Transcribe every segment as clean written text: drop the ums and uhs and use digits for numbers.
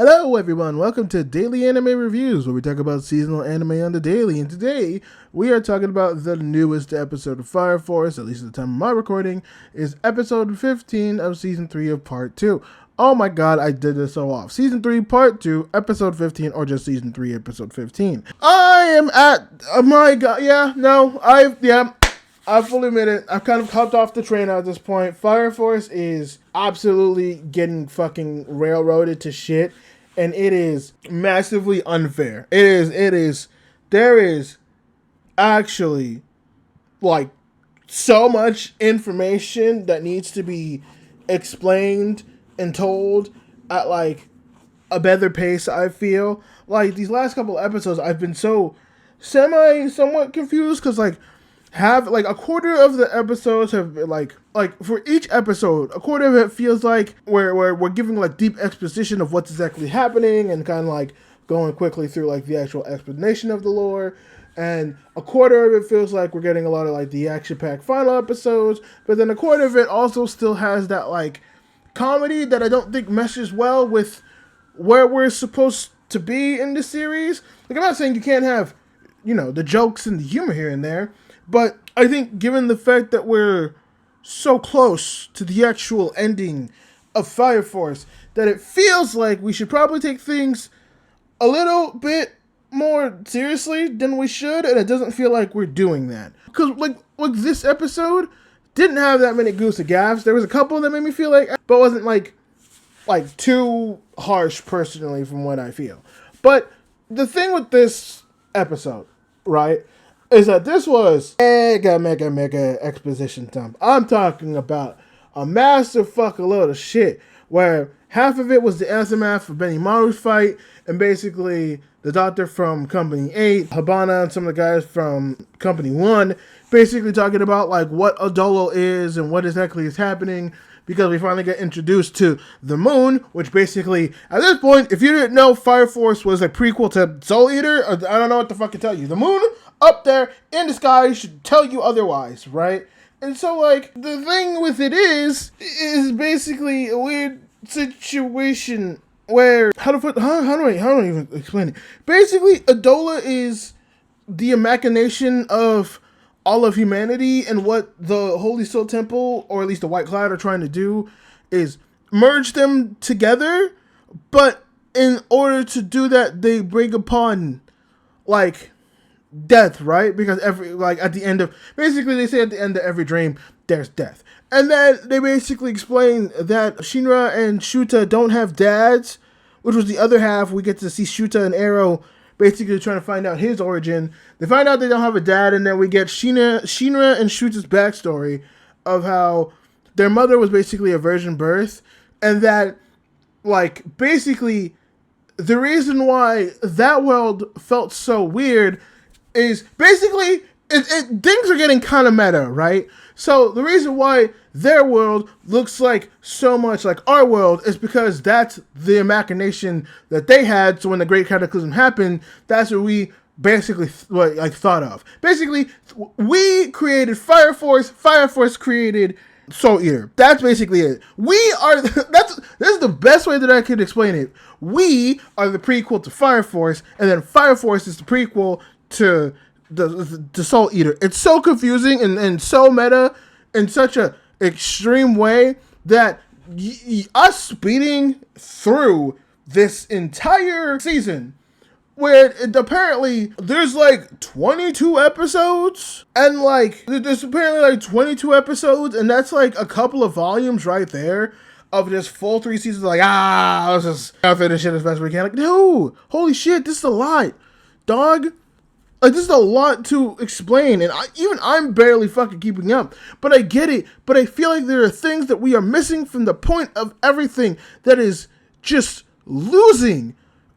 Hello everyone, welcome to Daily Anime Reviews, where we talk about seasonal anime on the daily, and today we are talking about the newest episode of Fire Force, at least at the time of my recording, is episode 15 of season 3 of part 2. Oh my god, I did this so off. Season 3, part 2, episode 15, or just season 3, episode 15. I am at, oh my god, I fully admit it. I've kind of hopped off the train at this point. Fire Force is absolutely getting fucking railroaded to shit. And it is massively unfair. There is actually, like, so much information that needs to be explained and told at, like, a better pace, I feel. Like, these last couple episodes, I've been so somewhat confused, because, like, a quarter of the episodes have been, like for each episode, a quarter of it feels like we're giving like deep exposition of what's exactly happening and kind of like going quickly through like the actual explanation of the lore, and a quarter of it feels like we're getting a lot of like the action-packed final episodes, but then a quarter of it also still has that like comedy that I don't think meshes well with where we're supposed to be in the series. Like, I'm not saying you can't have, you know, the jokes and the humor here and there, but I think given the fact that we're so close to the actual ending of Fire Force, that it feels like we should probably take things a little bit more seriously than we should, and it doesn't feel like we're doing that. Because, like this episode didn't have that many goose gaffes. There was a couple that made me feel like, but wasn't like too harsh personally from what I feel. But the thing with this episode, right, is that this was mega exposition dump. I'm talking about a massive fucking load of shit, where half of it was the aftermath of Benimaru's fight, and basically the doctor from Company 8, Habana, and some of the guys from Company 1, basically talking about like what Adolo is and what exactly is happening, because we finally get introduced to the moon, which basically, at this point, if you didn't know Fire Force was a prequel to Soul Eater, I don't know what to fucking tell you. The moon up there in the sky should tell you otherwise, right? And so, like, the thing with it is basically a weird situation where, how do I even explain it? Basically, Adola is the machination of all of humanity, and what the Holy Soul Temple, or at least the White Cloud, are trying to do is merge them together, but in order to do that, they bring upon, like, death, right? Because at the end of, basically they say at the end of every dream, there's death. And then they basically explain that Shinra and Shuta don't have dads, which was the other half. We get to see Shuta and Arrow basically trying to find out his origin. They find out they don't have a dad, and then we get Shinra and Shuta's backstory of how their mother was basically a virgin birth, and that, like, basically the reason why that world felt so weird is basically things are getting kind of meta, right? So the reason why their world looks like so much like our world is because that's the machination that they had. So when the Great Cataclysm happened, that's what we basically thought of. Basically, we created Fire Force. Fire Force created Soul Eater. That's basically it. This is the best way that I could explain it. We are the prequel to Fire Force, and then Fire Force is the prequel to the Soul Eater. It's so confusing and so meta in such a extreme way that us speeding through this entire season, where apparently there's like 22 episodes, and like there's apparently like 22 episodes, and that's like a couple of volumes right there of this full 3 seasons. Like, let's just finish it as fast as we can. Like, no, holy shit, this is a lot, dog. Like, this is a lot to explain, and I'm barely fucking keeping up. But I get it, but I feel like there are things that we are missing from the point of everything that is just losing.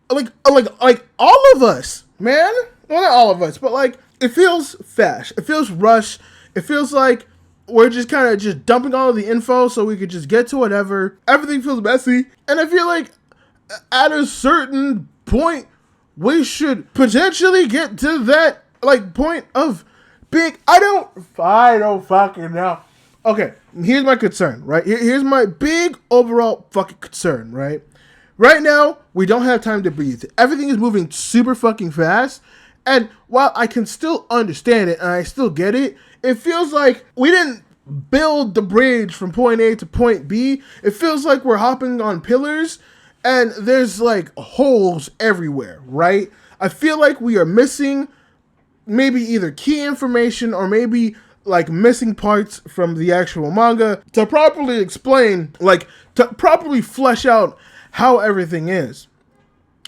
Like all of us, man. Well, not all of us, but like, it feels fast. It feels rushed. It feels like we're just kind of just dumping all of the info so we could just get to whatever. Everything feels messy, and I feel like at a certain point, we should potentially get to that, like, point of big, I don't fucking know. Okay, here's my concern, right? Here's my big overall fucking concern, right? Right now, we don't have time to breathe. Everything is moving super fucking fast. And while I can still understand it and I still get it, it feels like we didn't build the bridge from point A to point B. It feels like we're hopping on pillars and there's like holes everywhere, right? I feel like we are missing maybe either key information or maybe like missing parts from the actual manga to properly explain, like to properly flesh out how everything is.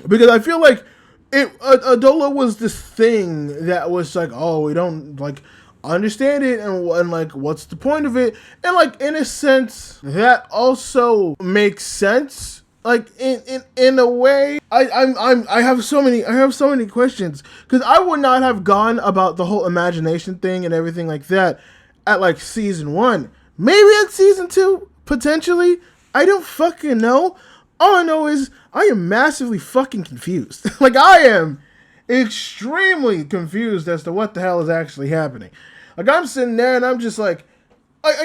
Because I feel like Adola was this thing that was like, oh, we don't like understand it, and like, what's the point of it? And like, in a sense, that also makes sense. Like in a way, I have so many questions because I would not have gone about the whole imagination thing and everything like that at like season 1, maybe at season 2 potentially. I don't fucking know. All I know is I am massively fucking confused. Like, I am extremely confused as to what the hell is actually happening. Like, I'm sitting there and I'm just like,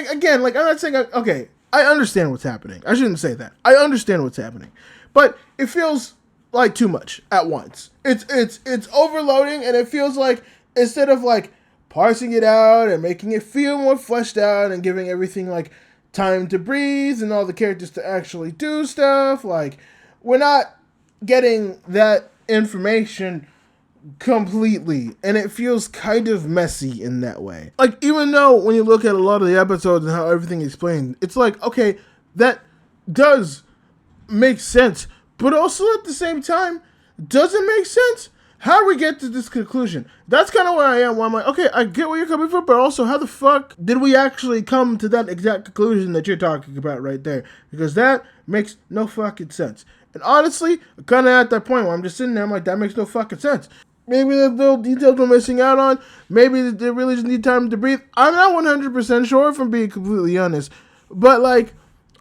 again, like, I'm not saying, okay, I understand what's happening. I shouldn't say that. I understand what's happening. But it feels like too much at once. It's overloading, and it feels like instead of like parsing it out and making it feel more fleshed out and giving everything like time to breathe and all the characters to actually do stuff, like, we're not getting that information completely, and it feels kind of messy in that way. Like, even though when you look at a lot of the episodes and how everything is explained, it's like, okay, that does make sense, but also at the same time, doesn't make sense. How do we get to this conclusion? That's kind of where I am, where I'm like, okay, I get where you're coming from, but also how the fuck did we actually come to that exact conclusion that you're talking about right there? Because that makes no fucking sense. And honestly, I'm kind of at that point where I'm just sitting there, I'm like, that makes no fucking sense. Maybe the little details we're missing out on, maybe they really just need time to breathe. I'm not 100% sure, if I'm being completely honest. But like,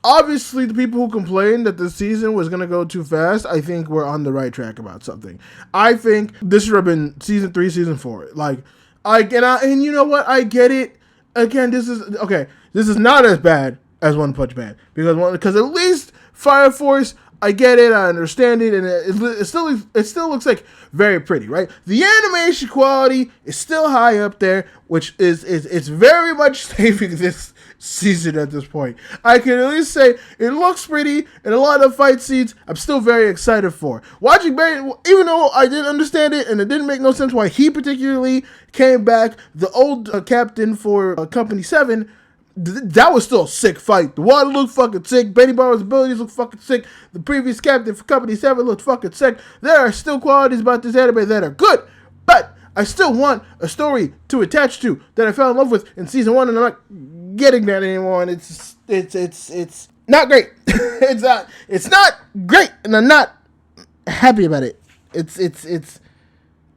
obviously, the people who complained that the season was going to go too fast, I think we're on the right track about something. I think this should have been season 3, season 4. Like, and you know what? I get it. Again, this is not as bad as One Punch Man. Because at least Fire Force, I get it, I understand it, and it still looks like very pretty, right? The animation quality is still high up there, which is it's very much saving this season at this point. I can at least say it looks pretty, and a lot of fight scenes I'm still very excited for. Watching Barry, even though I didn't understand it and it didn't make no sense why he particularly came back, the old captain for Company 7, that was still a sick fight. The water looked fucking sick. Benny Barber's abilities looked fucking sick. The previous captain for Company 7 looked fucking sick. There are still qualities about this anime that are good, but I still want a story to attach to that I fell in love with in season 1, and I'm not getting that anymore, and it's not great. it's not great, and I'm not happy about it. It's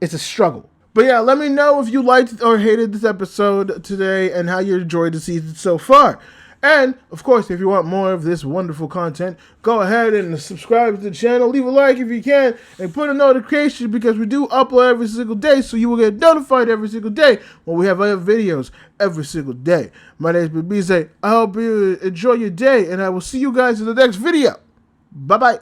a struggle. But yeah, let me know if you liked or hated this episode today and how you enjoyed the season so far. And, of course, if you want more of this wonderful content, go ahead and subscribe to the channel. Leave a like if you can, and put a notification, because we do upload every single day, so you will get notified every single day when we have other videos every single day. My name is Bibize. I hope you enjoy your day, and I will see you guys in the next video. Bye-bye.